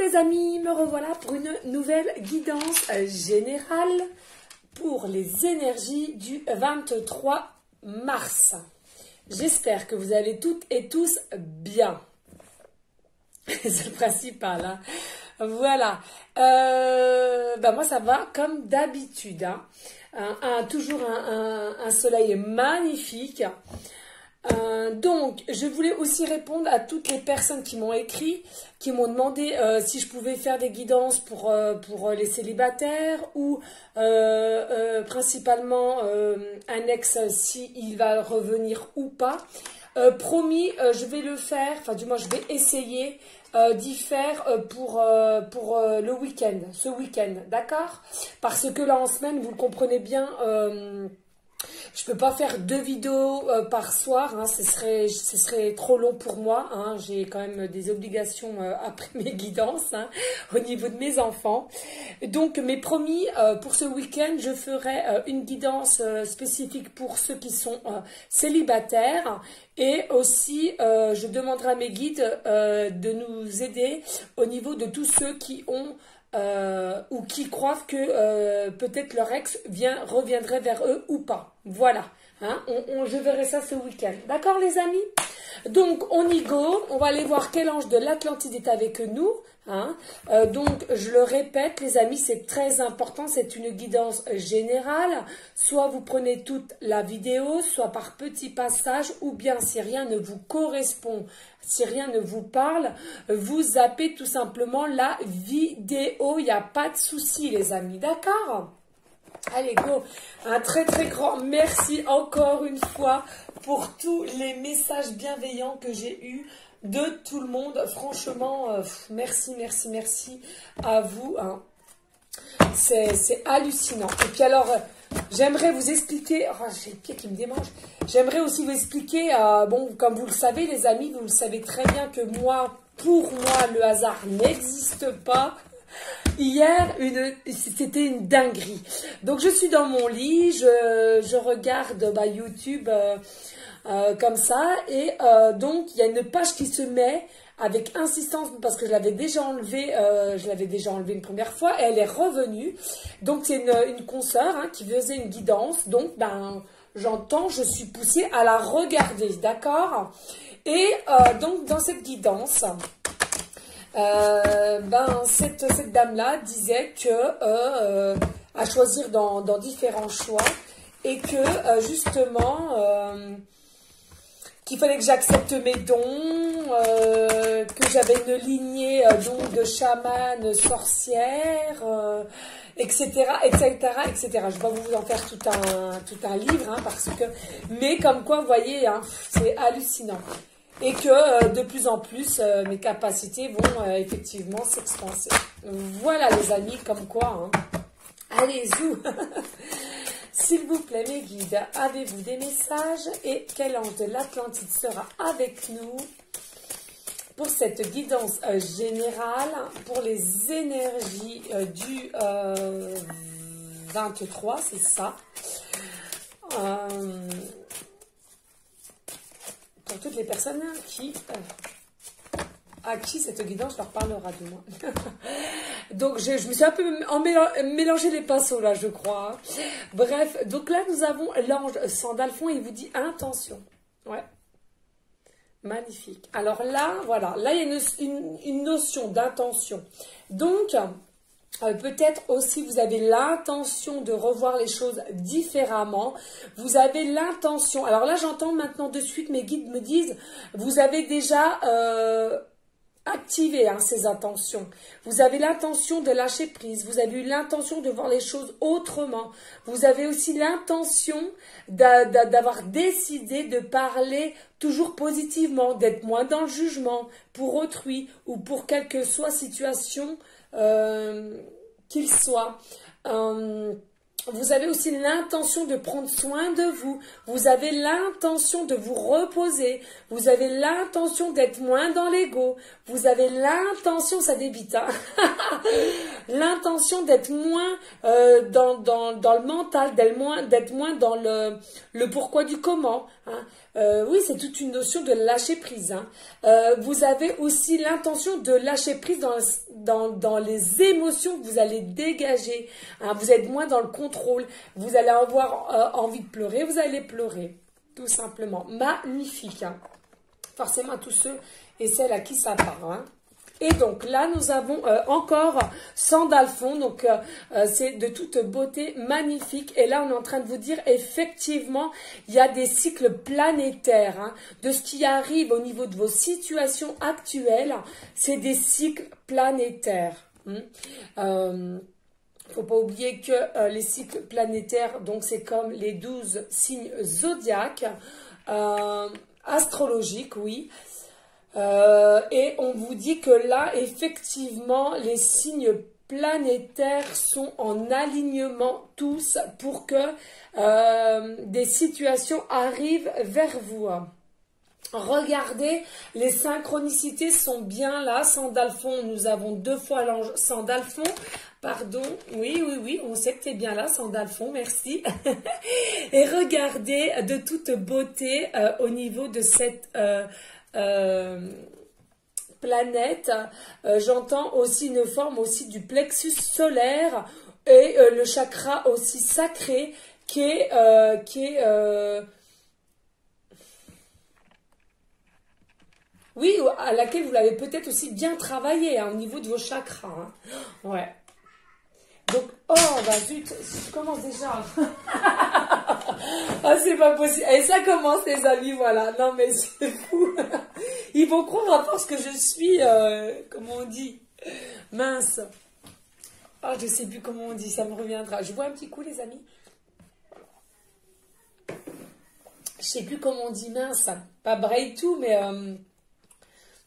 les amis, me revoilà pour une nouvelle guidance générale pour les énergies du 23 mars. J'espère que vous allez toutes et tous bien. C'est le principal. Hein. Voilà. Moi, ça va comme d'habitude. Hein. Toujours un soleil magnifique. Donc, je voulais aussi répondre à toutes les personnes qui m'ont écrit, qui m'ont demandé si je pouvais faire des guidances pour les célibataires ou principalement un ex s'il va revenir ou pas. Promis, je vais le faire, enfin du moins je vais essayer d'y faire pour le week-end, ce week-end, d'accord? Parce que là en semaine, vous le comprenez bien, je peux pas faire 2 vidéos par soir, hein, ce serait trop long pour moi. Hein, j'ai quand même des obligations après mes guidances hein, au niveau de mes enfants. Donc, mes promis, pour ce week-end, je ferai une guidance spécifique pour ceux qui sont célibataires. Et aussi, je demanderai à mes guides de nous aider au niveau de tous ceux qui ont ou qui croient que peut-être leur ex reviendrait vers eux ou pas. Voilà, hein, je verrai ça ce week-end. D'accord les amis? Donc on y go, on va aller voir quel ange de l'Atlantide est avec nous. Hein. Donc je le répète les amis, c'est très important, c'est une guidance générale. Soit vous prenez toute la vidéo, soit par petits passages, ou bien si rien ne vous correspond, si rien ne vous parle, vous zappez tout simplement la vidéo, il n'y a pas de souci les amis, d'accord? Allez, go! Un très très grand merci encore une fois pour tous les messages bienveillants que j'ai eus de tout le monde. Franchement, merci, merci, merci à vous. Hein. C'est hallucinant. Et puis alors, j'aimerais vous expliquer... Oh, j'ai le pied qui me démange. J'aimerais aussi vous expliquer, bon, comme vous le savez les amis, vous le savez très bien que moi, pour moi, le hasard n'existe pas. Hier, c'était une dinguerie. Donc, je suis dans mon lit, je regarde YouTube comme ça. Et donc, il y a une page qui se met avec insistance parce que je l'avais déjà enlevée une première fois. Et elle est revenue. Donc, c'est une consoeur hein, qui faisait une guidance. Donc, j'entends, je suis poussée à la regarder, d'accord? Et donc, dans cette guidance... cette dame-là disait que à choisir dans différents choix et que justement qu'il fallait que j'accepte mes dons, que j'avais une lignée donc de chamanes, sorcières, etc., etc., etc. Je vais pas vous en faire tout un livre hein, parce que mais comme quoi vous voyez hein, c'est hallucinant. Et que de plus en plus, mes capacités vont effectivement s'expanser. Voilà les amis, comme quoi. Hein. Allez, zou. S'il vous plaît, mes guides, avez-vous des messages? Et quel ange de l'Atlantide sera avec nous pour cette guidance générale pour les énergies du 23, c'est ça. Pour toutes les personnes à qui cette guidance leur parlera de moi. Donc, je me suis un peu mélangé les pinceaux là, je crois. Bref, donc là, nous avons l'ange Sandalphon et il vous dit intention. Ouais. Magnifique. Alors là, voilà. Là, il y a une notion d'intention. Donc... peut-être aussi vous avez l'intention de revoir les choses différemment. Vous avez l'intention. Alors là, j'entends maintenant de suite mes guides me disent, vous avez déjà activé hein, ces intentions. Vous avez l'intention de lâcher prise. Vous avez eu l'intention de voir les choses autrement. Vous avez aussi l'intention d'avoir décidé de parler toujours positivement, d'être moins dans le jugement pour autrui ou pour quelle que soit situation qu'il soit. Vous avez aussi l'intention de prendre soin de vous. Vous avez l'intention de vous reposer. Vous avez l'intention d'être moins dans l'ego. Vous avez l'intention, ça débite, hein l'intention d'être moins dans le mental, d'être moins dans le pourquoi du comment. hein. Oui, c'est toute une notion de lâcher prise, hein. Vous avez aussi l'intention de lâcher prise dans les émotions que vous allez dégager, hein. Vous êtes moins dans le contrôle. Vous allez avoir envie de pleurer, vous allez pleurer, tout simplement. Magnifique, hein. Forcément à tous ceux et celles à qui ça parle, hein. Et donc là, nous avons encore Sandalphon, donc c'est de toute beauté, magnifique. Et là, on est en train de vous dire, effectivement, il y a des cycles planétaires, hein, de ce qui arrive au niveau de vos situations actuelles. C'est des cycles planétaires. Faut pas oublier que les cycles planétaires, donc c'est comme les 12 signes zodiaques, astrologiques, oui. Et on vous dit que là, effectivement, les signes planétaires sont en alignement tous pour que des situations arrivent vers vous. Regardez, les synchronicités sont bien là. Sandalphon, nous avons 2 fois l'ange Sandalphon. Pardon, oui, on sait que tu es bien là, Sandalphon, merci. Et regardez, de toute beauté, au niveau de cette planète, j'entends aussi une forme aussi du plexus solaire et le chakra aussi sacré qui est oui, à laquelle vous l'avez peut-être aussi bien travaillé, hein, au niveau de vos chakras, hein. Ouais. Donc, oh, bah zut, je commence déjà. Ah, c'est pas possible. Et ça commence, les amis, voilà. Non, mais c'est fou. Ils vont croire à force que je suis, comment on dit, mince. Ah, je sais plus comment on dit, ça me reviendra. Je bois un petit coup, les amis. Je sais plus comment on dit mince. Pas braille tout, mais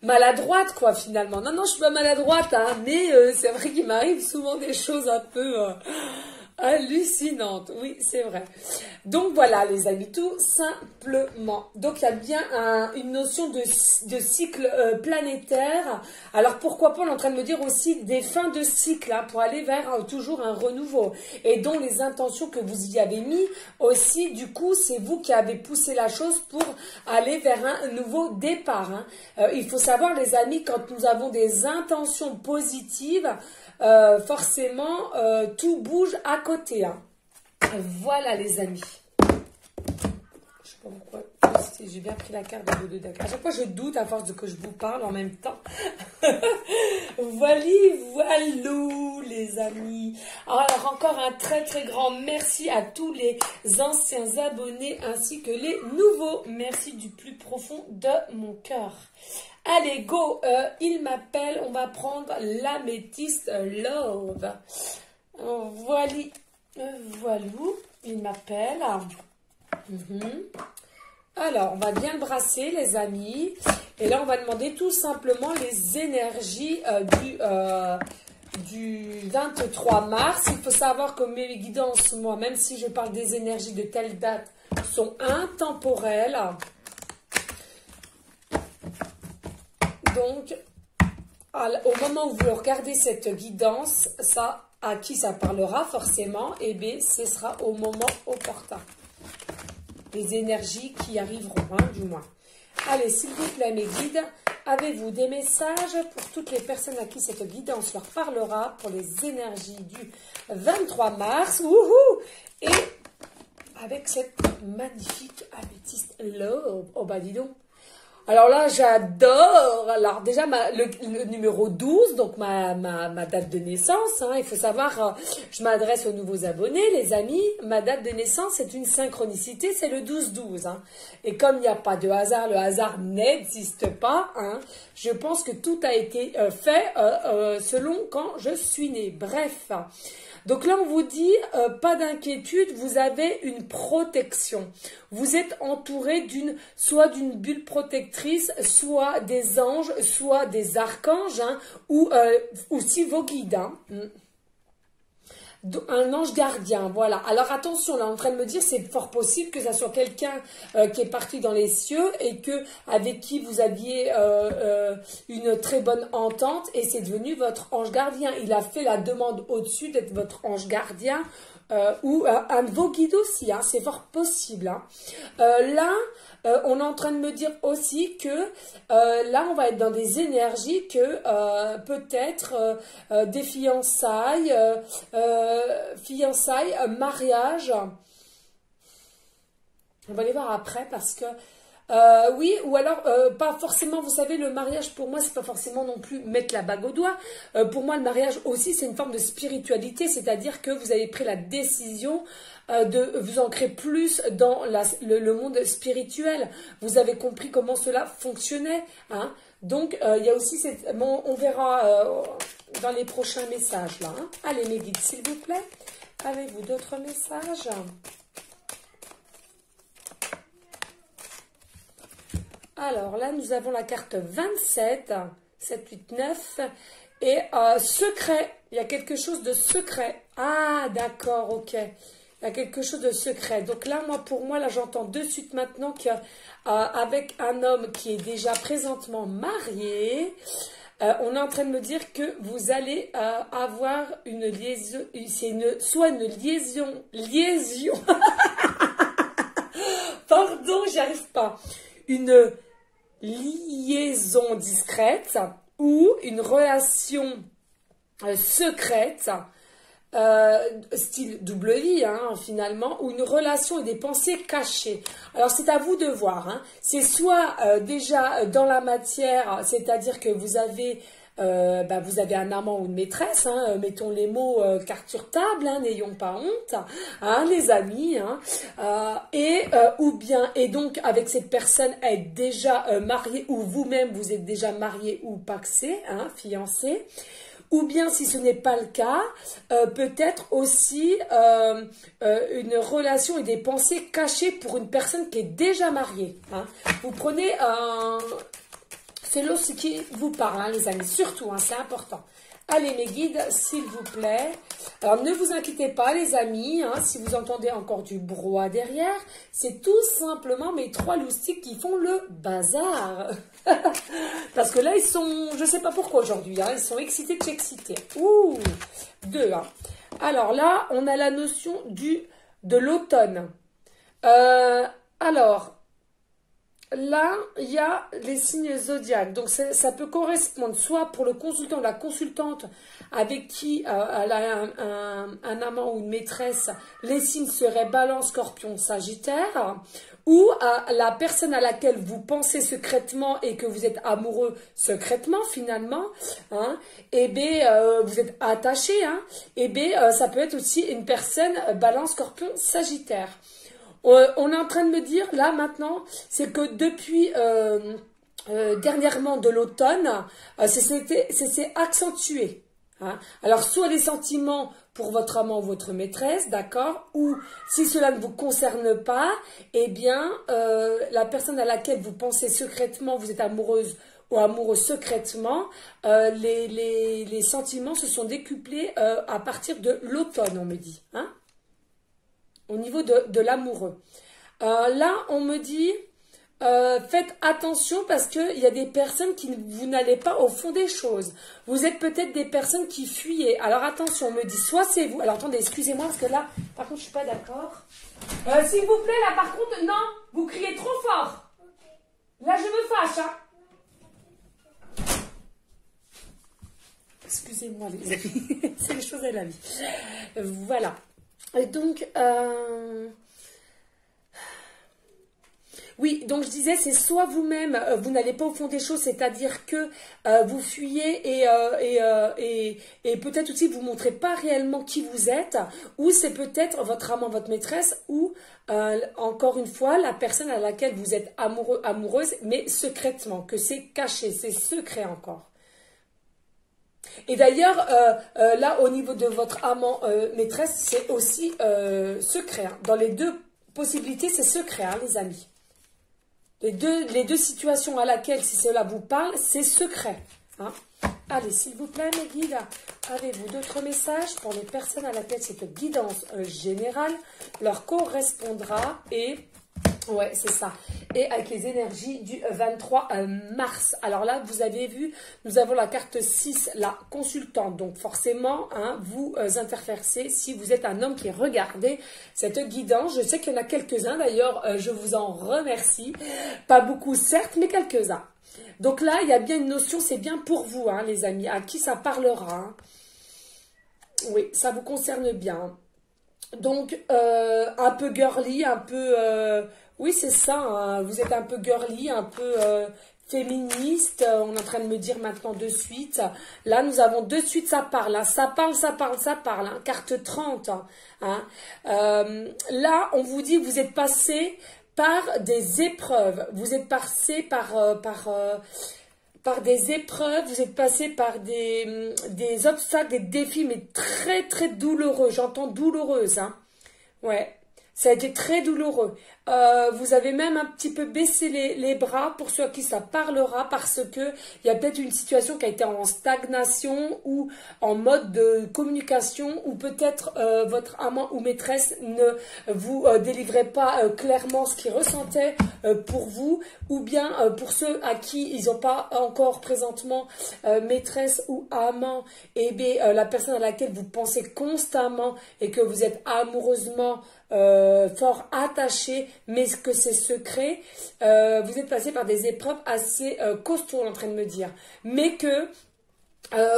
maladroite, quoi, finalement. Non, je suis pas maladroite, hein, mais c'est vrai qu'il m'arrive souvent des choses un peu hallucinante, oui, c'est vrai. Donc voilà, les amis, tout simplement. Donc il y a bien une notion de cycle planétaire. Alors pourquoi pas, on est en train de me dire aussi des fins de cycle, hein, pour aller vers toujours un renouveau. Et dont les intentions que vous y avez mis aussi, du coup, c'est vous qui avez poussé la chose pour aller vers un nouveau départ, hein. Il faut savoir, les amis, quand nous avons des intentions positives, forcément, tout bouge à côté, hein. Voilà, les amis. Je sais pas pourquoi. J'ai bien pris la carte de vos deux decks. À chaque fois, je doute à force de que je vous parle en même temps. Voilà, les amis. Alors, encore un très, très grand merci à tous les anciens abonnés ainsi que les nouveaux. Merci du plus profond de mon cœur. Allez, go, il m'appelle, on va prendre l'améthyste love. Voilà, il m'appelle. Alors, on va bien le brasser, les amis. Et là, on va demander tout simplement les énergies du 23 mars. Il faut savoir que mes guidances, moi, même si je parle des énergies de telle date, sont intemporelles. Donc, au moment où vous regardez cette guidance, ça, à qui ça parlera forcément, et bien, ce sera au moment opportun. Les énergies qui arriveront, hein, du moins. Allez, s'il vous plaît, mes guides, avez-vous des messages pour toutes les personnes à qui cette guidance leur parlera pour les énergies du 23 mars. Wouhou! Et avec cette magnifique améthyste love. Oh, bah, dis donc. Alors là, j'adore. Alors déjà, le numéro 12, donc ma date de naissance, hein, il faut savoir, je m'adresse aux nouveaux abonnés, les amis. Ma date de naissance, c'est une synchronicité, c'est le 12-12. Hein. Et comme il n'y a pas de hasard, le hasard n'existe pas. Hein, je pense que tout a été fait selon quand je suis née. Bref. Donc là, on vous dit, pas d'inquiétude, vous avez une protection. Vous êtes entouré soit d'une bulle protectrice, soit des anges, soit des archanges, hein, ou aussi vos guides. Hein. Un ange gardien, voilà. Alors attention, là, on est en train de me dire, c'est fort possible que ça soit quelqu'un qui est parti dans les cieux et avec qui vous aviez une très bonne entente et c'est devenu votre ange gardien. Il a fait la demande au-dessus d'être votre ange gardien ou un de vos guides aussi, hein, c'est fort possible. Hein. Là, on est en train de me dire aussi que là, on va être dans des énergies que peut-être des fiançailles, mariage. On va les voir après parce que oui, ou alors pas forcément, vous savez, le mariage pour moi c'est pas forcément non plus mettre la bague au doigt. Pour moi le mariage aussi c'est une forme de spiritualité, c'est-à-dire que vous avez pris la décision de vous ancrer plus dans le monde spirituel. Vous avez compris comment cela fonctionnait. Hein. Donc il y a aussi cette... Bon, on verra dans les prochains messages là. Hein. Allez mes guides s'il vous plaît, avez-vous d'autres messages ? Alors là, nous avons la carte 27, 7, 8, 9 et secret. Il y a quelque chose de secret. Ah, d'accord, ok. Il y a quelque chose de secret. Donc là, pour moi, là, j'entends de suite maintenant qu'avec un homme qui est déjà présentement marié, on est en train de me dire que vous allez avoir une liaison. Soit une liaison. Pardon, j'y arrive pas. Une liaison discrète ou une relation secrète, style double vie, hein, finalement, ou une relation et des pensées cachées. Alors, c'est à vous de voir. Hein. C'est soit déjà dans la matière, c'est-à-dire que vous avez un amant ou une maîtresse, hein, mettons les mots carte sur table, hein, n'ayons pas honte, hein, les amis, hein, et donc avec cette personne est déjà mariée ou vous-même vous êtes déjà marié ou paxé, hein, fiancé. Ou bien, si ce n'est pas le cas, peut-être aussi une relation et des pensées cachées pour une personne qui est déjà mariée. Hein. Vous prenez c'est l'eau qui vous parle, hein, les amis, surtout, hein, c'est important. Allez, mes guides, s'il vous plaît. Alors, ne vous inquiétez pas, les amis, hein, si vous entendez encore du brouhaha derrière, c'est tout simplement mes 3 loustiques qui font le bazar. Parce que là, ils sont, je ne sais pas pourquoi aujourd'hui, hein, ils sont excités de s'exciter. Ouh, 2, hein. Alors là, on a la notion de l'automne. Alors... Là, il y a les signes zodiaques. Donc, ça peut correspondre soit pour le consultant ou la consultante avec qui elle a un amant ou une maîtresse, les signes seraient Balance, Scorpion, Sagittaire, ou à la personne à laquelle vous pensez secrètement et que vous êtes amoureux secrètement finalement, hein, et bien vous êtes attaché, hein, et bien ça peut être aussi une personne Balance, Scorpion, Sagittaire. On est en train de me dire, là, maintenant, c'est que depuis dernièrement de l'automne, c'est accentué. Hein. Alors, soit les sentiments pour votre amant ou votre maîtresse, d'accord, ou si cela ne vous concerne pas, eh bien, la personne à laquelle vous pensez secrètement, vous êtes amoureuse ou amoureux secrètement, les sentiments se sont décuplés à partir de l'automne, on me dit, hein. Au niveau de l'amoureux. Là, on me dit, faites attention parce qu'il y a des personnes qui vous n'allez pas au fond des choses. Vous êtes peut-être des personnes qui fuyez. Alors attention, on me dit, soit c'est vous. Alors attendez, excusez-moi parce que là, par contre, je ne suis pas d'accord. S'il vous plaît, là, par contre, non, vous criez trop fort. Là, je me fâche, hein. Excusez-moi, les amis. C'est les choses de la vie. Voilà. Et donc, oui, donc je disais, c'est soit vous-même, vous n'allez pas au fond des choses, c'est-à-dire que vous fuyez et peut-être aussi vous ne montrez pas réellement qui vous êtes, ou c'est peut-être votre amant, votre maîtresse, ou encore une fois, la personne à laquelle vous êtes amoureux, amoureuse, mais secrètement, que c'est caché, c'est secret encore. Et d'ailleurs, là, au niveau de votre amant maîtresse, c'est aussi secret. Hein. Dans les 2 possibilités, c'est secret, hein, les amis. Les deux situations à laquelle, si cela vous parle, c'est secret. Hein. Allez, s'il vous plaît, mes guides, avez-vous d'autres messages pour les personnes à laquelle cette guidance générale leur correspondra et Ouais, c'est ça. Et avec les énergies du 23 mars. Alors là, vous avez vu, nous avons la carte 6, la consultante. Donc forcément, hein, vous interférez si vous êtes un homme qui regardez cette guidance. Je sais qu'il y en a quelques-uns, d'ailleurs, je vous en remercie. Pas beaucoup, certes, mais quelques-uns. Donc là, il y a bien une notion, c'est bien pour vous, hein, les amis, à qui ça parlera. Hein. Oui, ça vous concerne bien. Donc, un peu girly, un peu... oui, c'est ça, hein, vous êtes un peu girly, un peu féministe, on est en train de me dire maintenant de suite. Là, nous avons de suite, ça parle, hein, ça parle, ça parle, ça parle, hein, carte 30. Hein. Là, on vous dit, vous êtes passé par des épreuves, vous êtes passé par des épreuves, vous êtes passé par des obstacles, des défis, mais très, très douloureux. J'entends douloureuse, hein. Ouais, ça a été très douloureux. Vous avez même un petit peu baissé les bras pour ceux à qui ça parlera parce que il y a peut-être une situation qui a été en stagnation ou en mode de communication ou peut-être votre amant ou maîtresse ne vous délivrait pas clairement ce qu'il ressentait pour vous ou bien pour ceux à qui ils n'ont pas encore présentement maîtresse ou amant et bien la personne à laquelle vous pensez constamment et que vous êtes amoureusement fort attaché, mais que c'est secret, vous êtes passé par des épreuves assez costauds, on est en train de me dire, mais que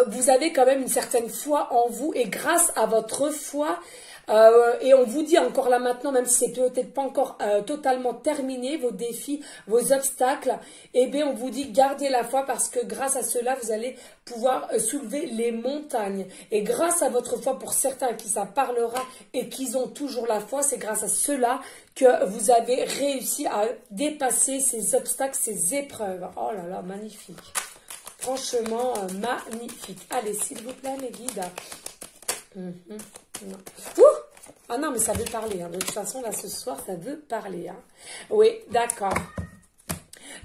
vous avez quand même une certaine foi en vous et grâce à votre foi, et on vous dit encore là maintenant, même si c'est peut-être pas encore totalement terminé, vos défis, vos obstacles, eh bien on vous dit gardez la foi parce que grâce à cela, vous allez pouvoir soulever les montagnes. Et grâce à votre foi, pour certains à qui ça parlera et qui ont toujours la foi, c'est grâce à cela que vous avez réussi à dépasser ces obstacles, ces épreuves. Oh là là, magnifique. Franchement, magnifique. Allez, s'il vous plaît, mes guides. Non. Ah non, mais ça veut parler. Hein. De toute façon, là, ce soir, ça veut parler. Hein. Oui, d'accord.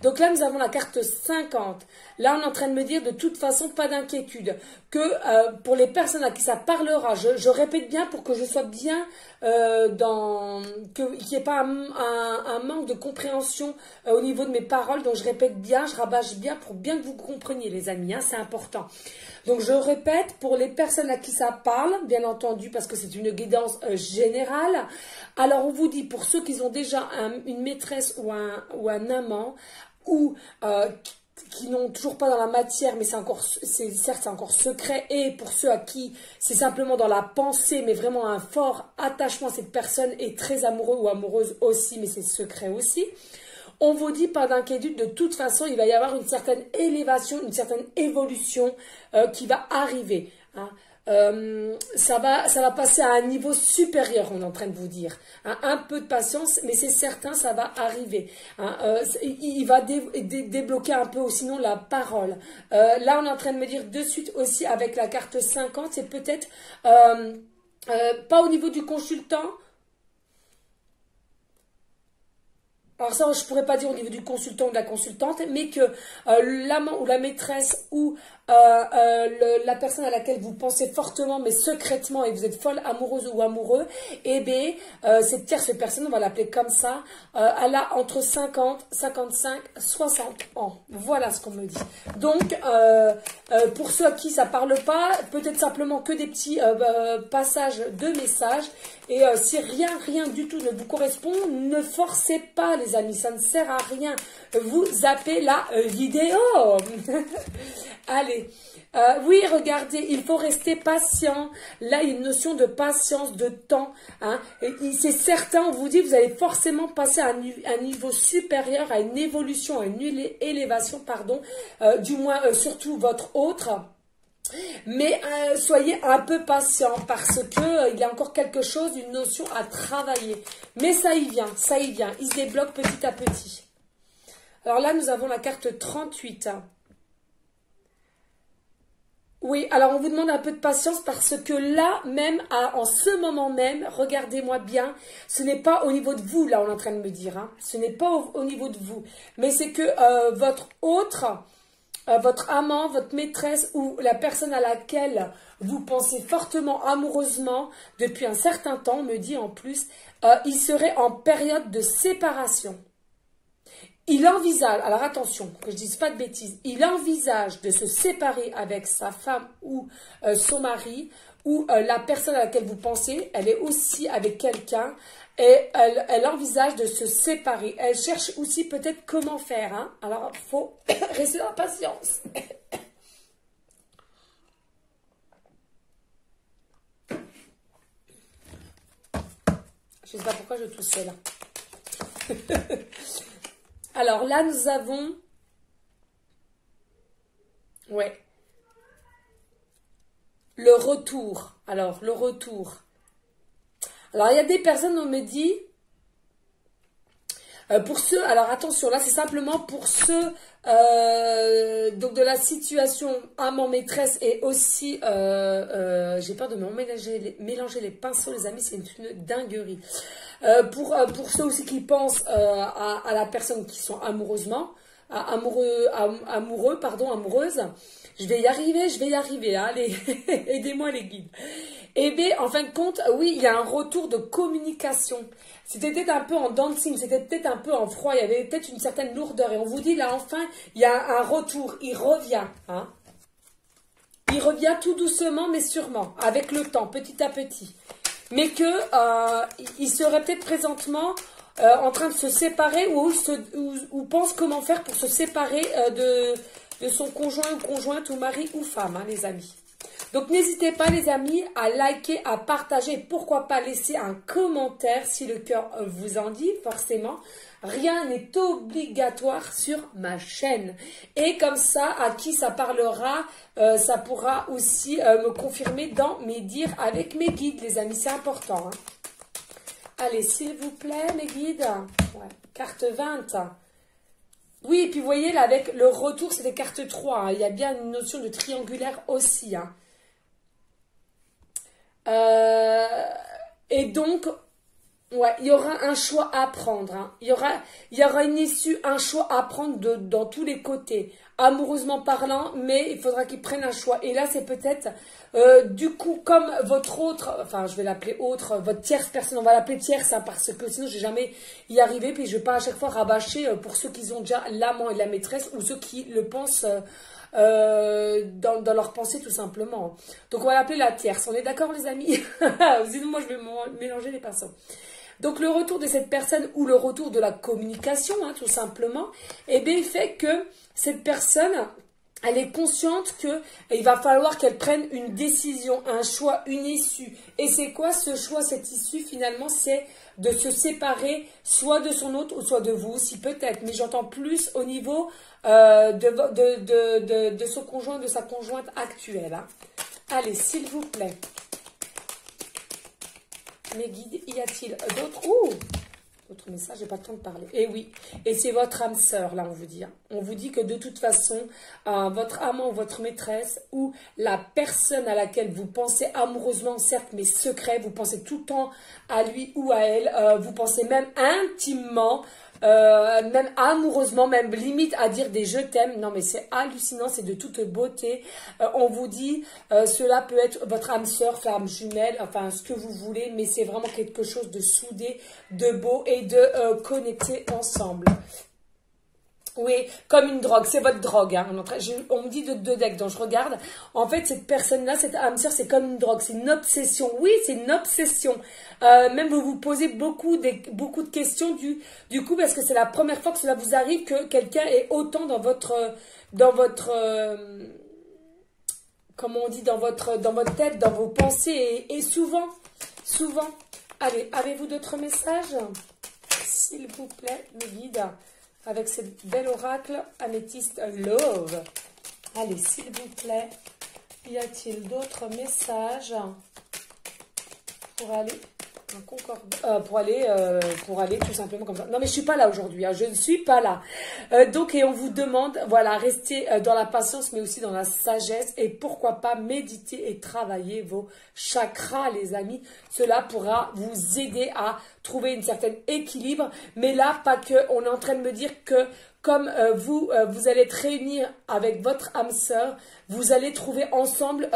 Donc là, nous avons la carte 50. Là, on est en train de me dire, de toute façon, pas d'inquiétude. Que pour les personnes à qui ça parlera, je répète bien pour que je sois bien qu'il n'y ait pas un manque de compréhension au niveau de mes paroles. Donc, je répète bien, je rabâche bien pour bien que vous compreniez, les amis. Hein, c'est important. Donc, je répète, pour les personnes à qui ça parle, bien entendu, parce que c'est une guidance générale. Alors, on vous dit, pour ceux qui ont déjà une maîtresse ou un amant, ou qui n'ont toujours pas dans la matière, mais certes c'est encore secret, et pour ceux à qui c'est simplement dans la pensée, mais vraiment un fort attachement à cette personne, et très amoureux ou amoureuse aussi, mais c'est secret aussi. On vous dit pas d'inquiétude, de toute façon, il va y avoir une certaine élévation, une certaine évolution qui va arriver. Hein. Ça va passer à un niveau supérieur, on est en train de vous dire. Hein, un peu de patience, mais c'est certain, ça va arriver. Hein, il va débloquer un peu, ou sinon la parole. Là, on est en train de me dire de suite aussi avec la carte 50, c'est peut-être pas au niveau du consultant. Alors ça, je ne pourrais pas dire au niveau du consultant ou de la consultante, mais que l'amant ou la maîtresse ou la personne à laquelle vous pensez fortement, mais secrètement, et vous êtes folle amoureuse ou amoureux, eh bien, cette tierce personne, on va l'appeler comme ça, elle a entre 50, 55, 60 ans. Voilà ce qu'on me dit. Donc, pour ceux à qui ça ne parle pas, peut-être simplement que des petits passages de messages. Et si rien du tout ne vous correspond, ne forcez pas, les amis, ça ne sert à rien. Vous zappez la vidéo. Allez, oui, regardez, il faut rester patient. Là, il y a une notion de patience, de temps. Hein. C'est certain, on vous dit, vous allez forcément passer à un niveau supérieur, à une évolution, à une élévation, pardon, du moins surtout votre autre. Mais soyez un peu patient parce que il y a encore quelque chose, une notion à travailler. Mais ça y vient, il se débloque petit à petit. Alors là, nous avons la carte 38. Oui, alors on vous demande un peu de patience parce que là, même en ce moment même, regardez-moi bien, ce n'est pas au niveau de vous, là, on est en train de me dire. Hein, ce n'est pas au niveau de vous. Mais c'est que votre autre... votre amant, votre maîtresse ou la personne à laquelle vous pensez fortement amoureusement depuis un certain temps, on me dit en plus, il serait en période de séparation. Il envisage, alors attention, que je ne dise pas de bêtises, il envisage de se séparer avec sa femme ou son mari, ou la personne à laquelle vous pensez, elle est aussi avec quelqu'un, et elle envisage de se séparer. Elle cherche aussi peut-être comment faire, hein. Alors, il faut rester dans la patience. Je ne sais pas pourquoi je toussais là. Alors là, nous avons... Ouais. Le retour. Alors, le retour. Alors, il y a des personnes, on me dit... pour ceux... Alors, attention, là, c'est simplement pour ceux... donc, de la situation amant-maîtresse et aussi... j'ai peur de me mélanger les pinceaux, les amis. C'est une dinguerie. Pour ceux aussi qui pensent à la personne qui sont amoureuses. Je vais y arriver, hein, allez, aidez-moi les guides. Et bien, en fin de compte, oui, il y a un retour de communication. C'était peut-être un peu en dancing, c'était peut-être un peu en froid, il y avait peut-être une certaine lourdeur. Et on vous dit, là, enfin, il y a un retour, il revient, hein. Il revient tout doucement, mais sûrement, avec le temps, petit à petit. Mais il serait peut-être présentement en train de se séparer ou pense comment faire pour se séparer de son conjoint ou conjointe ou mari ou femme, hein, les amis. Donc, n'hésitez pas, les amis, à liker, à partager. Pourquoi pas laisser un commentaire si le cœur vous en dit, forcément. Rien n'est obligatoire sur ma chaîne. Et comme ça, à qui ça parlera, ça pourra aussi me confirmer dans mes dires avec mes guides, les amis. C'est important, hein. Allez, s'il vous plaît, mes guides. Ouais. Carte 20. Oui, et puis vous voyez, là, avec le retour, c'est des cartes 3. Hein. Il y a bien une notion de triangulaire aussi. Hein. Et donc, ouais, il y aura un choix à prendre. Hein. Il y aura une issue, un choix à prendre dans tous les côtés. Amoureusement parlant, mais il faudra qu'ils prennent un choix. Et là, c'est peut-être, du coup, comme votre autre, enfin, je vais l'appeler autre, votre tierce personne, on va l'appeler tierce, hein, parce que sinon, je vais jamais y arriver. Puis, je vais pas à chaque fois rabâcher pour ceux qui ont déjà l'amant et la maîtresse ou ceux qui le pensent dans leur pensée, tout simplement. Donc, on va l'appeler la tierce. On est d'accord, les amis? Sinon, moi, je vais mélanger les pinceaux. Donc, le retour de cette personne ou le retour de la communication, hein, tout simplement, eh bien, il fait que cette personne, elle est consciente qu'il va falloir qu'elle prenne une décision, un choix, une issue. Et c'est quoi ce choix, cette issue? Finalement, c'est de se séparer soit de son autre ou soit de vous aussi, peut-être. Mais j'entends plus au niveau de son conjoint, de sa conjointe actuelle. Hein. Allez, s'il vous plaît. Mes guides, y a-t-il d'autres messages, j'ai pas le temps de parler. Et oui, et c'est votre âme sœur, là, on vous dit. Hein. On vous dit que de toute façon, votre amant ou votre maîtresse ou la personne à laquelle vous pensez amoureusement, certes, mais secret, vous pensez tout le temps à lui ou à elle, vous pensez même intimement, même amoureusement, même limite à dire des je t'aime. Non, mais c'est hallucinant, c'est de toute beauté. On vous dit, cela peut être votre âme sœur, flamme jumelle, enfin ce que vous voulez, mais c'est vraiment quelque chose de soudé, de beau et de connecté ensemble. Oui, comme une drogue, c'est votre drogue. Hein. On me dit de deux decks, donc je regarde. En fait, cette personne-là, cette âme sœur, c'est comme une drogue, c'est une obsession. Oui, c'est une obsession. Même vous vous posez beaucoup de questions du coup, parce que c'est la première fois que cela vous arrive que quelqu'un est autant dans votre comment on dit, dans votre tête, dans vos pensées, et souvent. Allez, avez-vous d'autres messages? S'il vous plaît, mes guides. Avec cette belle oracle améthyste love. Allez, s'il vous plaît, y a-t-il d'autres messages pour aller pour aller tout simplement comme ça. Non, mais je suis pas là aujourd'hui, hein, je ne suis pas là. Donc, et on vous demande, voilà, restez dans la patience, mais aussi dans la sagesse, et pourquoi pas méditer et travailler vos chakras, les amis. Cela pourra vous aider à trouver une certaine équilibre, mais là, pas que, on est en train de me dire que comme vous allez être réunis avec votre âme sœur, vous allez trouver ensemble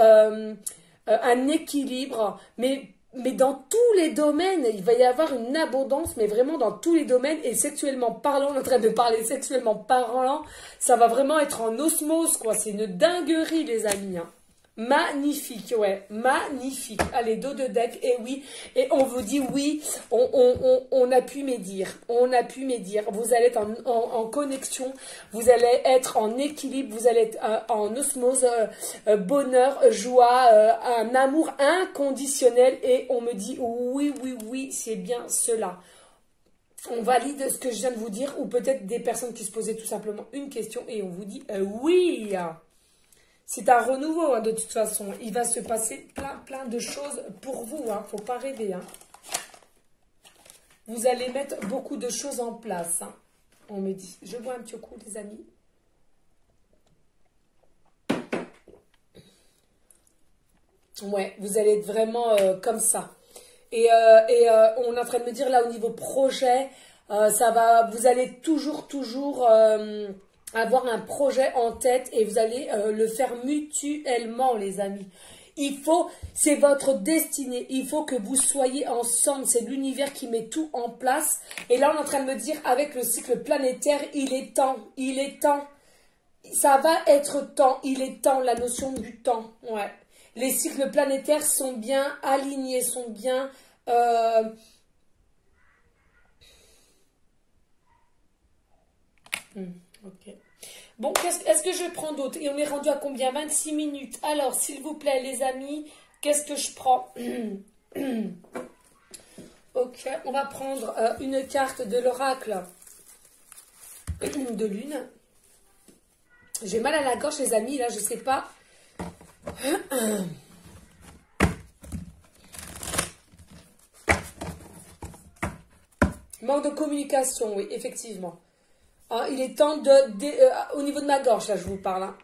un équilibre, mais dans tous les domaines, il va y avoir une abondance, mais vraiment dans tous les domaines, et sexuellement parlant, on est en train de parler sexuellement parlant, ça va vraiment être en osmose, quoi, c'est une dinguerie, les amis, hein. Magnifique, ouais, magnifique. Allez, dos de deck, et oui, et on vous dit oui, on a pu médire, vous allez être en connexion, vous allez être en équilibre, vous allez être en osmose, bonheur, joie, un amour inconditionnel, et on me dit oui, oui, oui, c'est bien cela. On valide ce que je viens de vous dire, ou peut-être des personnes qui se posaient tout simplement une question, et on vous dit oui. C'est un renouveau, hein, de toute façon. Il va se passer plein de choses pour vous. Hein. Faut pas rêver. Hein. Vous allez mettre beaucoup de choses en place. Hein. On me dit. Je bois un petit coup, les amis. Ouais, vous allez être vraiment comme ça. Et on est en train de me dire, là, au niveau projet, ça va, vous allez toujours avoir un projet en tête et vous allez le faire mutuellement, les amis. C'est votre destinée. Il faut que vous soyez ensemble. C'est l'univers qui met tout en place. Et là, on est en train de me dire, avec le cycle planétaire, il est temps. Ça va être temps. Il est temps, la notion du temps. Ouais. Les cycles planétaires sont bien alignés, sont bien... ok. Bon, est-ce que je prends d'autres? Et on est rendu à combien? 26 minutes. Alors, s'il vous plaît, les amis, qu'est-ce que je prends? Ok, on va prendre une carte de l'oracle de lune. J'ai mal à la gorge, les amis, là, je sais pas. Manque de communication, oui, effectivement. Hein, il est temps au niveau de ma gorge, là, je vous parle. Hein.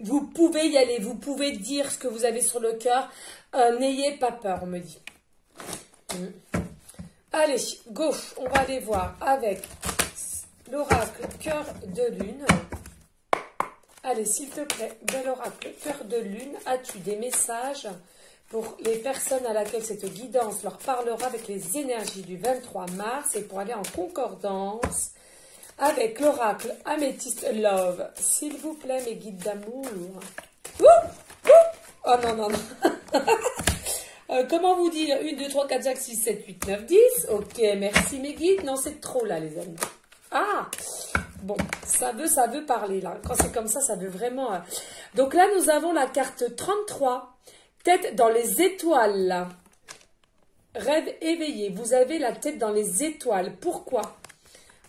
Vous pouvez y aller, vous pouvez dire ce que vous avez sur le cœur. N'ayez pas peur, on me dit. Allez, go, on va aller voir avec l'oracle cœur de lune. Allez, s'il te plaît, de l'oracle cœur de lune, as-tu des messages pour les personnes à laquelle cette guidance leur parlera avec les énergies du 23 mars et pour aller en concordance avec l'oracle Améthyste Love? S'il vous plaît, mes guides d'amour. Oh non, non, non. Comment vous dire? 1, 2, 3, 4, 5, 6, 7, 8, 9, 10. Ok, merci mes guides. Non, c'est trop là, les amis. Ah, bon, ça veut parler là. Quand c'est comme ça, ça veut vraiment... Donc là, nous avons la carte 33. Tête dans les étoiles, là. Rêve éveillé. Vous avez la tête dans les étoiles. Pourquoi?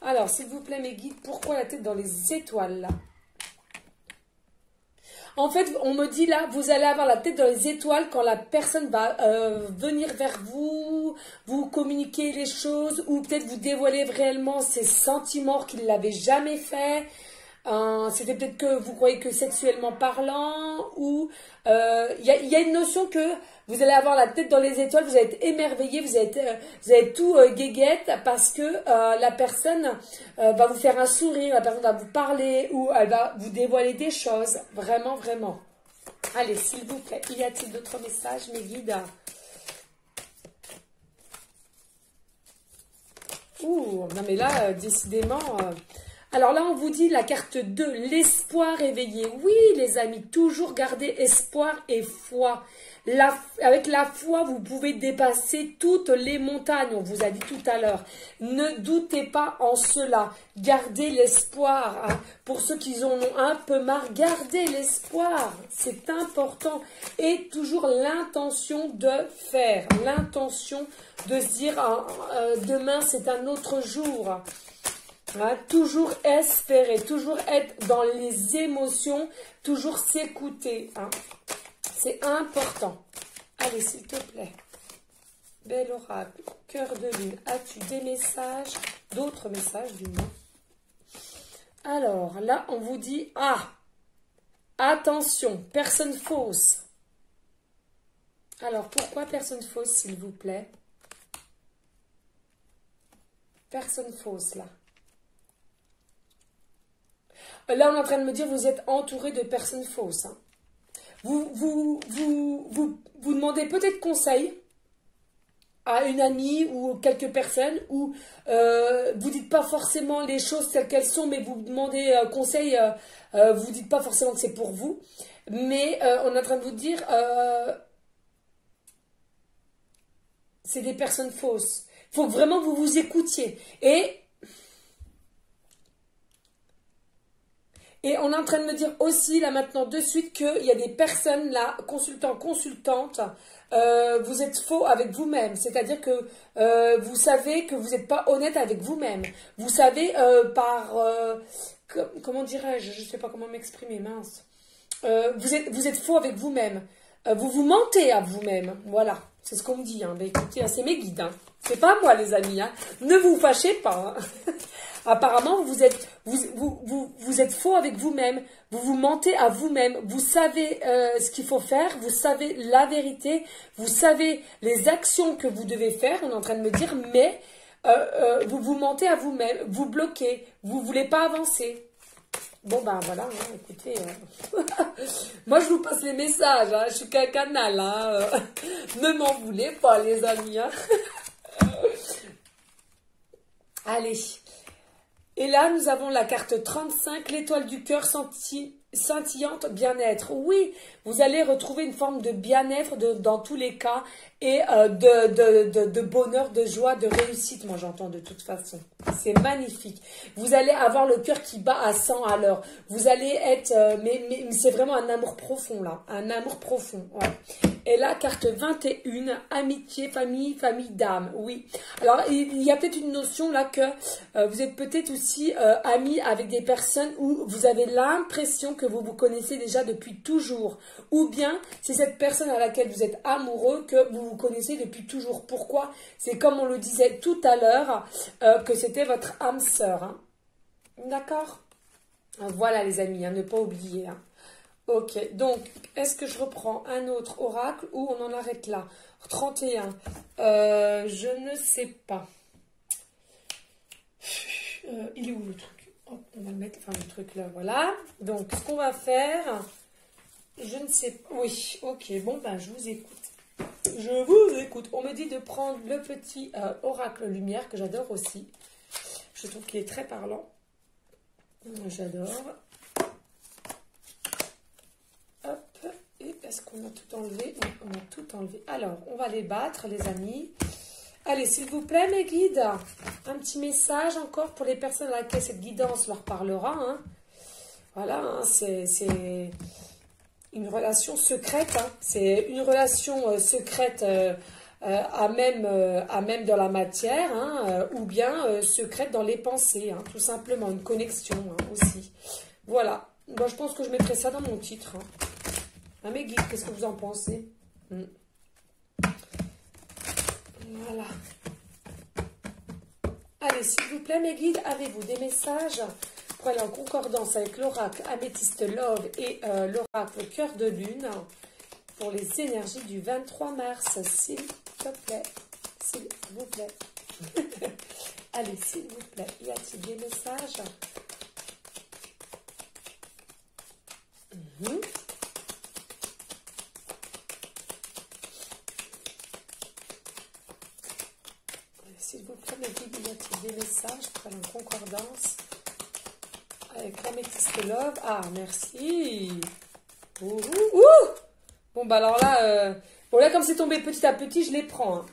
Alors, s'il vous plaît, mes guides, pourquoi la tête dans les étoiles, là? En fait, on me dit là, vous allez avoir la tête dans les étoiles quand la personne va venir vers vous, vous communiquer les choses, ou peut-être vous dévoiler réellement ses sentiments qu'il n'avait jamais fait. C'était peut-être que vous croyez que sexuellement parlant, ou il y a une notion que vous allez avoir la tête dans les étoiles, vous allez être émerveillé, vous allez être tout guéguette parce que la personne va vous faire un sourire, la personne va vous parler ou elle va vous dévoiler des choses. Vraiment, vraiment. Allez, s'il vous plaît, y a-t-il d'autres messages, mes guides? Ouh, non mais là, décidément... Alors là, on vous dit la carte 2, l'espoir éveillé. Oui, les amis, toujours garder espoir et foi. Avec la foi, vous pouvez dépasser toutes les montagnes, on vous a dit tout à l'heure. Ne doutez pas en cela. Gardez l'espoir. Hein. Pour ceux qui en ont un peu marre, gardez l'espoir. C'est important. Et toujours l'intention de faire. L'intention de se dire demain, c'est un autre jour. Hein, toujours espérer, toujours être dans les émotions, toujours s'écouter. Hein. C'est important. Allez, s'il te plaît. Bel oracle, cœur de lune. As-tu des messages? D'autres messages, du moins. Alors, là, on vous dit, attention, personne fausse. Alors, pourquoi personne fausse, s'il vous plaît? Personne fausse, là. Là, on est en train de me dire, vous êtes entouré de personnes fausses. Hein. Vous demandez peut-être conseil à une amie ou quelques personnes, ou vous dites pas forcément les choses telles qu'elles sont, mais vous demandez conseil, vous dites pas forcément que c'est pour vous, mais on est en train de vous dire, c'est des personnes fausses. Il faut vraiment que vous vous écoutiez. Et on est en train de me dire aussi, là maintenant, de suite, qu'il y a des personnes, là, consultants, consultantes, vous êtes faux avec vous-même. C'est-à-dire que vous savez que vous n'êtes pas honnête avec vous-même. Vous savez comment dirais-je? Je ne sais pas comment m'exprimer, mince. Vous êtes faux avec vous-même. Vous vous mentez à vous-même. Voilà, c'est ce qu'on me dit. Hein. Mais écoutez, c'est mes guides. Hein. C'est pas moi, les amis. Hein. Ne vous fâchez pas. Hein. Apparemment, vous êtes faux avec vous-même. Vous vous mentez à vous-même. Vous savez ce qu'il faut faire. Vous savez la vérité. Vous savez les actions que vous devez faire. On est en train de me dire, mais vous vous mentez à vous-même. Vous bloquez. Vous ne voulez pas avancer. Bon, ben voilà, hein, écoutez, moi je vous passe les messages, hein, je suis qu'un canal, hein, ne m'en voulez pas les amis. Hein. Allez, et là nous avons la carte 35, l'étoile du cœur scintillante bien-être. Oui, vous allez retrouver une forme de bien-être dans tous les cas et de bonheur, de joie, de réussite, moi j'entends de toute façon. C'est magnifique. Vous allez avoir le cœur qui bat à 100 à l'heure. Vous allez être... mais c'est vraiment un amour profond là. Un amour profond. Ouais. Et là, carte 21, amitié, famille, famille d'âme. Oui. Alors, il y a peut-être une notion là que vous êtes peut-être aussi amis avec des personnes où vous avez l'impression que vous vous connaissez déjà depuis toujours. Ou bien, c'est cette personne à laquelle vous êtes amoureux que vous vous connaissez depuis toujours. Pourquoi? C'est comme on le disait tout à l'heure, que c'était votre âme sœur. Hein. D'accord? Voilà les amis, hein, ne pas oublier. Hein. Ok, donc, est-ce que je reprends un autre oracle ou on en arrête là? 31, je ne sais pas. Il est où le truc? Hop, on va le mettre, enfin le truc là, voilà. Donc, ce qu'on va faire, je ne sais pas. Oui, ok, bon, ben je vous écoute. Je vous écoute. On me dit de prendre le petit oracle lumière que j'adore aussi. Je trouve qu'il est très parlant. J'adore. Hop. Et est-ce qu'on a tout enlevé? Oui, on a tout enlevé. Alors, on va les battre, les amis. Allez, s'il vous plaît, mes guides. Un petit message encore pour les personnes à laquelle cette guidance leur parlera. Hein. Voilà, hein, c'est une relation secrète. Hein. C'est une relation secrète à même dans la matière, hein, ou bien secrète dans les pensées, hein, tout simplement, une connexion hein, aussi. Voilà, bon, je pense que je mettrai ça dans mon titre. Hein. Hein, mes guides, qu'est-ce que vous en pensez? Voilà. Allez, s'il vous plaît, mes guides, avez-vous des messages pour aller en concordance avec l'oracle Améthyste Love et l'oracle Cœur de Lune pour les énergies du 23 mars, s'il te plaît, s'il vous plaît. Allez, s'il vous plaît, y a-t-il des messages? S'il vous plaît, mes guides, y a-t-il des messages pour aller en concordance avec l'Améthyste Love? Ah, merci. Bon, bah alors là, bon là, comme c'est tombé petit à petit, je les prends. Hein.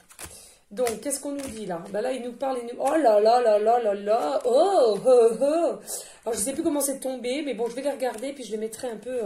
Donc, qu'est-ce qu'on nous dit là? Bah là, il nous parle, oh là là là là là là, oh, oh, oh. Alors, je sais plus comment c'est tombé, mais bon, je vais les regarder, puis je les mettrai un peu...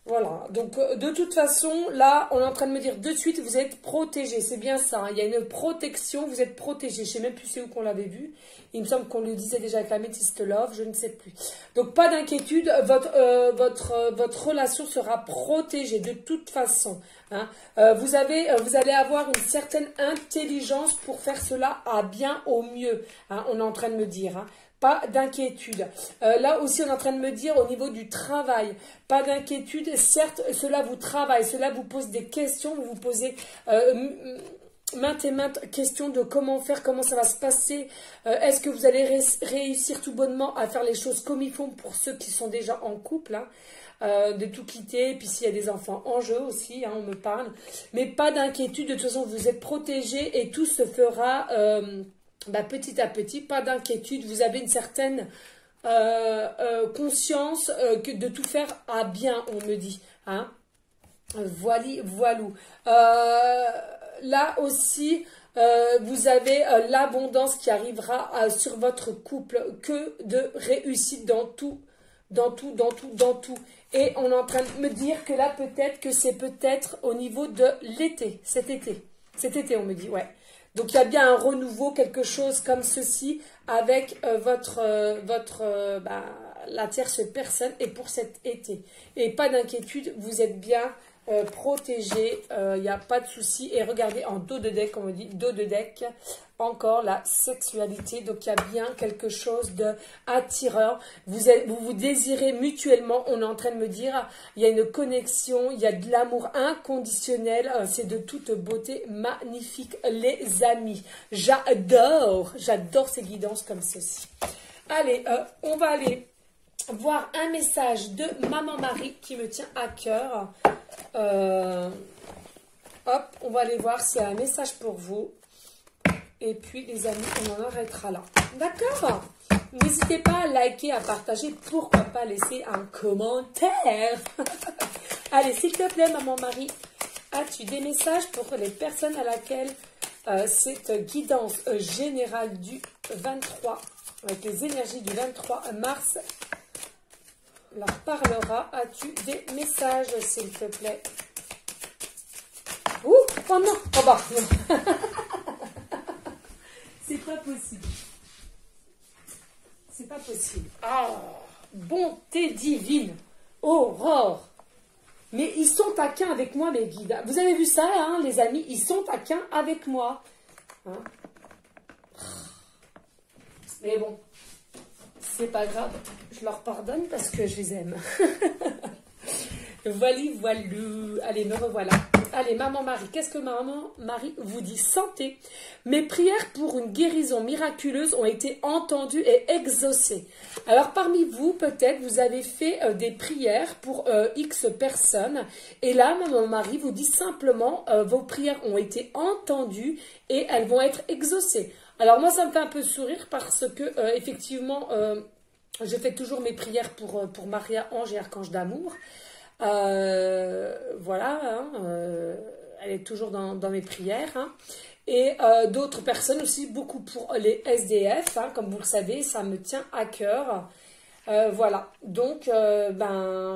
Voilà, donc de toute façon, là, on est en train de me dire de suite, vous êtes protégé, c'est bien ça, hein. Il y a une protection, vous êtes protégé, je ne sais même plus c'est où qu'on l'avait vu, il me semble qu'on le disait déjà avec l'Améthyste Love, je ne sais plus. Donc pas d'inquiétude, votre relation sera protégée de toute façon. Hein. Vous allez avoir une certaine intelligence pour faire cela à bien au mieux, hein, on est en train de me dire, hein. Pas d'inquiétude. Là aussi, on est en train de me dire au niveau du travail, pas d'inquiétude. Certes, cela vous travaille, cela vous pose des questions, vous vous posez maintes et maintes questions de comment faire, comment ça va se passer. Est-ce que vous allez réussir tout bonnement à faire les choses comme il faut pour ceux qui sont déjà en couple, hein, de tout quitter. Et puis s'il y a des enfants en jeu aussi, hein, on me parle. Mais pas d'inquiétude, de toute façon vous êtes protégés et tout se fera petit à petit. Pas d'inquiétude, vous avez une certaine conscience de tout faire à bien, on me dit. Hein. Voilou. Là aussi, vous avez l'abondance qui arrivera sur votre couple, que de réussite dans tout. Et on est en train de me dire que là, peut-être que c'est peut-être au niveau de l'été, cet été, on me dit, ouais. Donc, il y a bien un renouveau, quelque chose comme ceci, avec la tierce personne et pour cet été. Et pas d'inquiétude, vous êtes bien protégé, il n'y a pas de souci. Et regardez, en dos de deck, on me dit, dos de deck, encore la sexualité. Donc, il y a bien quelque chose d'attireur. Vous désirez mutuellement, on est en train de me dire, il y a une connexion, il y a de l'amour inconditionnel. C'est de toute beauté, magnifique, les amis. J'adore ces guidances comme ceci. Allez, on va aller voir un message de Maman Marie qui me tient à cœur. Hop, on va aller voir s'il y a un message pour vous. Et puis, les amis, on en arrêtera là. D'accord? N'hésitez pas à liker, à partager. Pourquoi pas laisser un commentaire? Allez, s'il te plaît, Maman Marie, as-tu des messages pour les personnes à laquelle cette guidance générale du 23, avec les énergies du 23 mars, leur parlera? As-tu des messages, s'il te plaît? Ouh, oh non, oh bah, non. C'est pas possible. C'est pas possible. Ah, bonté divine, aurore. Mais ils sont taquins avec moi, mes guides. Vous avez vu ça, hein, les amis? Ils sont taquins avec moi. Hein? Mais bon, c'est pas grave. Je leur pardonne parce que je les aime. Voilou. Allez, me revoilà. Allez, Maman Marie, qu'est-ce que Maman Marie vous dit? Santé. Mes prières pour une guérison miraculeuse ont été entendues et exaucées. Alors, parmi vous, peut-être, vous avez fait des prières pour X personnes. Et là, Maman Marie vous dit simplement, vos prières ont été entendues et elles vont être exaucées. Alors, moi, ça me fait un peu sourire parce que, effectivement, je fais toujours mes prières pour Maria, Ange et Archange d'amour. Voilà, hein, elle est toujours dans mes prières. Hein. Et d'autres personnes aussi, beaucoup pour les SDF, hein, comme vous le savez, ça me tient à cœur. Voilà, donc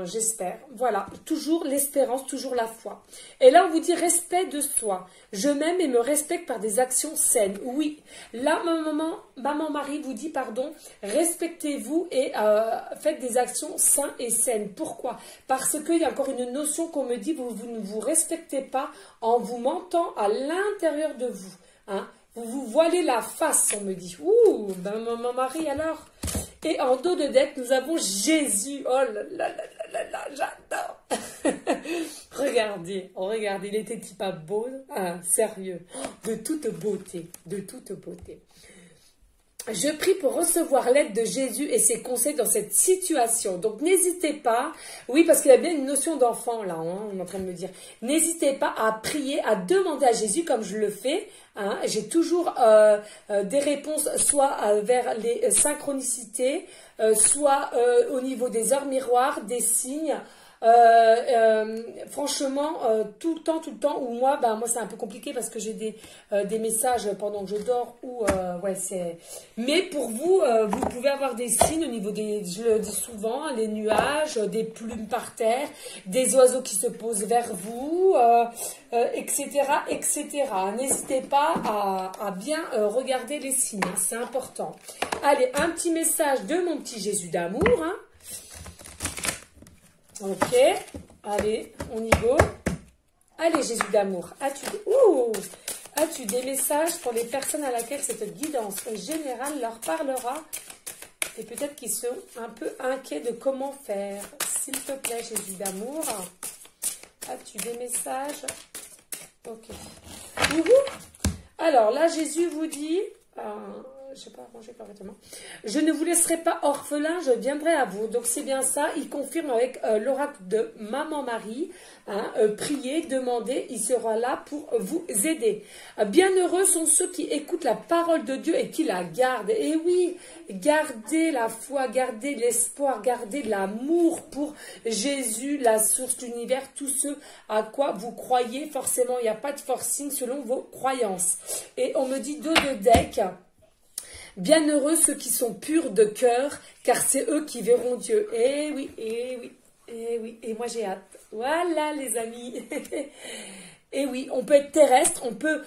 j'espère. Voilà, toujours l'espérance, toujours la foi. Et là, on vous dit respect de soi. Je m'aime et me respecte par des actions saines. Oui, là, Maman Marie vous dit, pardon, respectez-vous et faites des actions saines et saines. Pourquoi? Parce qu'il y a encore une notion qu'on me dit, vous ne vous respectez pas en vous mentant à l'intérieur de vous. Hein. Vous vous voilez la face, on me dit. Ouh, Maman Marie, alors. Et en dos de deck, nous avons Jésus. Oh là là, j'adore. Regardez, il était-il pas beau? Ah, sérieux, de toute beauté. Je prie pour recevoir l'aide de Jésus et ses conseils dans cette situation. Donc, n'hésitez pas. Oui, parce qu'il y a bien une notion d'enfant, là, hein, on est en train de me dire. N'hésitez pas à prier, à demander à Jésus, comme je le fais. Hein. J'ai toujours des réponses, soit vers les synchronicités, soit au niveau des heures miroirs, des signes. Franchement, tout le temps, ou moi c'est un peu compliqué parce que j'ai des messages pendant que je dors ou ouais, c'est. Mais pour vous, vous pouvez avoir des signes au niveau des, je le dis souvent, les nuages, des plumes par terre, des oiseaux qui se posent vers vous, etc. N'hésitez pas à bien regarder les signes, hein, c'est important. Allez, un petit message de mon petit Jésus d'amour, hein. Ok, allez, on y go. Allez, Jésus d'amour, as-tu des messages pour les personnes à laquelle cette guidance générale leur parlera et peut-être qu'ils sont un peu inquiets de comment faire? S'il te plaît, Jésus d'amour, as-tu des messages? Ok. Alors là, Jésus vous dit, je ne sais pas arranger correctement, je ne vous laisserai pas orphelin, je viendrai à vous. Donc c'est bien ça, il confirme avec l'oracle de Maman Marie, hein, priez, demandez, il sera là pour vous aider. Bienheureux sont ceux qui écoutent la parole de Dieu et qui la gardent. Et oui, gardez la foi, gardez l'espoir, gardez l'amour pour Jésus, la source de l'univers, tout ce à quoi vous croyez. Forcément, il n'y a pas de forcing selon vos croyances. Et on me dit dos de deck. Bienheureux ceux qui sont purs de cœur, car c'est eux qui verront Dieu. Eh oui, eh oui, eh oui. Et moi j'ai hâte. Voilà les amis. Et oui, on peut être terrestre, on peut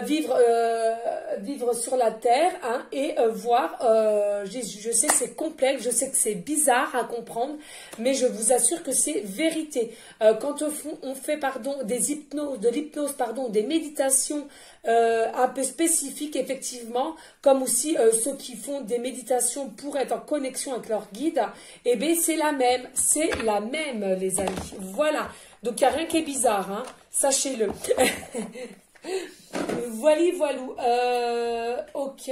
vivre sur la terre, hein, et voir Jésus. Je sais que c'est complexe, je sais que c'est bizarre à comprendre, mais je vous assure que c'est vérité. Quand on fait de l'hypnose, des méditations un peu spécifiques, effectivement, comme aussi ceux qui font des méditations pour être en connexion avec leur guide, eh bien c'est la même, les amis. Voilà. Donc, il n'y a rien qui est bizarre, hein. Sachez-le. Voilou. Ok.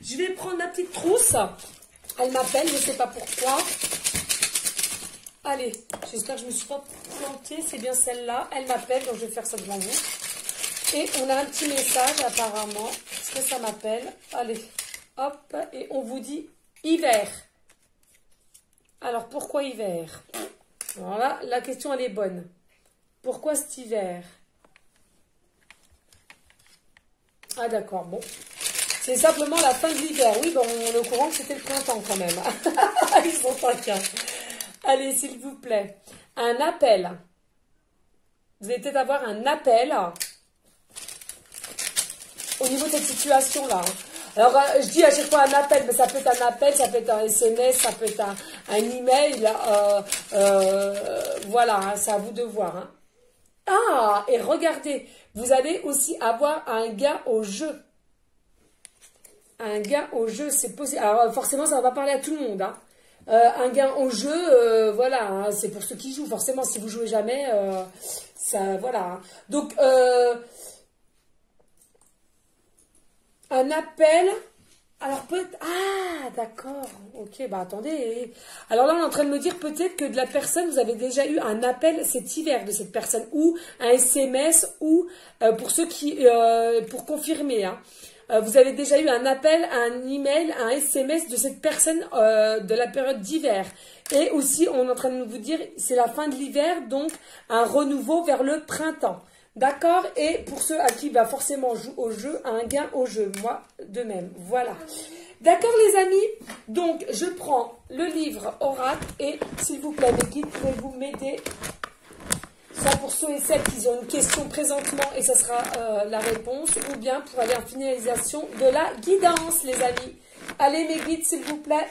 Je vais prendre ma petite trousse. Elle m'appelle, je ne sais pas pourquoi. Allez, j'espère que je ne me suis pas plantée. C'est bien celle-là. Elle m'appelle, donc je vais faire ça devant vous. Et on a un petit message, apparemment. Est-ce que ça m'appelle? Allez, hop. Et on vous dit hiver. Alors, pourquoi hiver? Voilà, la question, elle est bonne. Pourquoi cet hiver? Ah d'accord, bon. C'est simplement la fin de l'hiver. Oui, bon, on est au courant que c'était le printemps quand même. Ils sont pas qu'un. Allez, s'il vous plaît. Un appel. Vous allez peut-être avoir un appel au niveau de cette situation-là. Alors, je dis à chaque fois un appel, mais ça peut être un appel, ça peut être un SMS, ça peut être un email. Voilà, hein, c'est à vous de voir. Hein. Ah, et regardez, vous allez aussi avoir un gain au jeu. Un gain au jeu, c'est possible. Alors, forcément, ça va pas parler à tout le monde. Hein. Un gain au jeu, voilà, hein, c'est pour ceux qui jouent. Forcément, si vous jouez jamais, ça, voilà. Hein. Donc, un appel. Alors peut-être... Ah, d'accord. Ok, bah attendez. Alors là, on est en train de me dire peut-être que de la personne, vous avez déjà eu un appel cet hiver de cette personne, ou un SMS, ou pour ceux qui... pour confirmer, hein, vous avez déjà eu un appel, un email, un SMS de cette personne de la période d'hiver. Et aussi, on est en train de vous dire, c'est la fin de l'hiver, donc un renouveau vers le printemps. D'accord? Et pour ceux à qui va forcément jouer au jeu, un gain au jeu. Moi, de même. Voilà. D'accord, les amis? Donc, je prends le livre Oracle et, s'il vous plaît, mes guides, pouvez-vous m'aider? Soit pour ceux et celles qui ont une question présentement et ça sera la réponse, ou bien pour aller en finalisation de la guidance, les amis. Allez, mes guides, s'il vous plaît.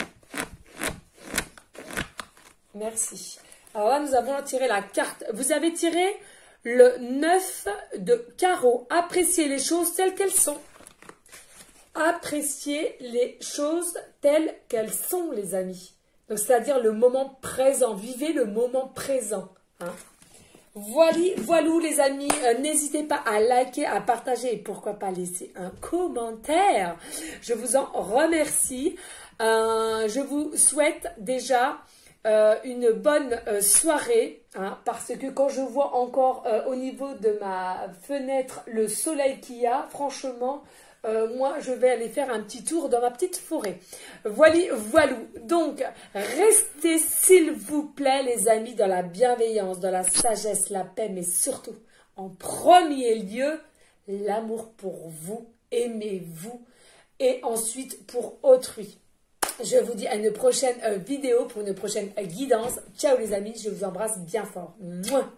Merci. Alors là, nous avons tiré la carte. Vous avez tiré... Le 9 de carreau. Appréciez les choses telles qu'elles sont. Appréciez les choses telles qu'elles sont, les amis. Donc, c'est-à-dire le moment présent. Vivez le moment présent. Hein. Voilou, les amis. N'hésitez pas à liker, à partager et pourquoi pas laisser un commentaire. Je vous en remercie. Je vous souhaite déjà... une bonne soirée, hein, parce que quand je vois encore au niveau de ma fenêtre le soleil qu'il y a, franchement, moi je vais aller faire un petit tour dans ma petite forêt. Voilou. Donc, restez s'il vous plaît les amis dans la bienveillance, dans la sagesse, la paix, mais surtout, en premier lieu, l'amour pour vous, aimez-vous, et ensuite pour autrui. Je vous dis à une prochaine vidéo pour une prochaine guidance. Ciao les amis, je vous embrasse bien fort. Mouah.